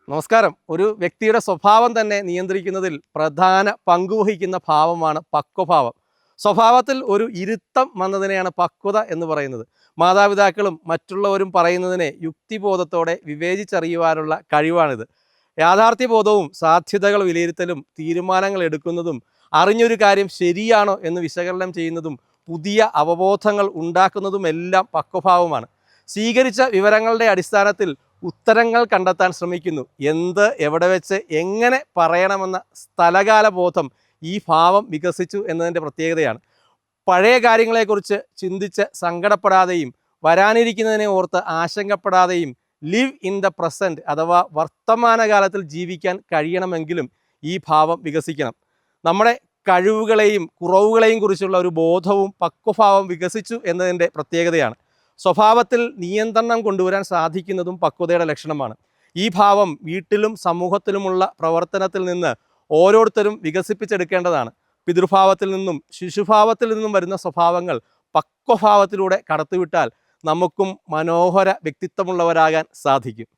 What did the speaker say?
നമസ്കാരം. ഒരു വ്യക്തിയുടെ സ്വഭാവം തന്നെ നിയന്ത്രിക്കുന്നതിൽ പ്രധാന പങ്കുവഹിക്കുന്ന ഭാവമാണ് പക്വഭാവം. സ്വഭാവത്തിൽ ഒരു ഇരുത്തം വന്നതിനെയാണ് പക്വത എന്ന് പറയുന്നത്. മാതാപിതാക്കളും മറ്റുള്ളവരും പറയുന്നതിനെ യുക്തിബോധത്തോടെ വിവേചിച്ചറിയുവാനുള്ള കഴിവാണിത്. യാഥാർത്ഥ്യബോധവും സാധ്യതകൾ വിലയിരുത്തലും തീരുമാനങ്ങൾ എടുക്കുന്നതും അറിഞ്ഞൊരു കാര്യം ശരിയാണോ എന്ന് വിശകലനം ചെയ്യുന്നതും പുതിയ അവബോധങ്ങൾ ഉണ്ടാക്കുന്നതുമെല്ലാം പക്വഭാവമാണ്. സ്വീകരിച്ച വിവരങ്ങളുടെ അടിസ്ഥാനത്തിൽ ഉത്തരങ്ങൾ കണ്ടെത്താൻ ശ്രമിക്കുന്നു. എന്ത്, എവിടെ വെച്ച്, എങ്ങനെ പറയണമെന്ന സ്ഥലകാല ബോധം ഈ ഭാവം വികസിച്ചു എന്നതിൻ്റെ പ്രത്യേകതയാണ്. പഴയ കാര്യങ്ങളെക്കുറിച്ച് ചിന്തിച്ച് സങ്കടപ്പെടാതെയും വരാനിരിക്കുന്നതിനെ ഓർത്ത് ആശങ്കപ്പെടാതെയും ലിവ് ഇൻ ദ പ്രസൻറ്റ് അഥവാ വർത്തമാനകാലത്തിൽ ജീവിക്കാൻ കഴിയണമെങ്കിലും ഈ ഭാവം വികസിക്കണം. നമ്മുടെ കഴിവുകളെയും കുറവുകളെയും കുറിച്ചുള്ള ഒരു ബോധവും പക്വഭാവം വികസിച്ചു എന്നതിൻ്റെ പ്രത്യേകതയാണ്. സ്വഭാവത്തിൽ നിയന്ത്രണം കൊണ്ടുവരാൻ സാധിക്കുന്നതും പക്വതയുടെ ലക്ഷണമാണ്. ഈ ഭാവം വീട്ടിലും സമൂഹത്തിലുമുള്ള പ്രവർത്തനത്തിൽ നിന്ന് ഓരോരുത്തരും വികസിപ്പിച്ചെടുക്കേണ്ടതാണ്. പിതൃഭാവത്തിൽ നിന്നും ശിശുഭാവത്തിൽ നിന്നും വരുന്ന സ്വഭാവങ്ങൾ പക്വഭാവത്തിലൂടെ കടത്തിവിട്ടാൽ നമുക്കും മനോഹര വ്യക്തിത്വമുള്ളവരാകാൻ സാധിക്കും.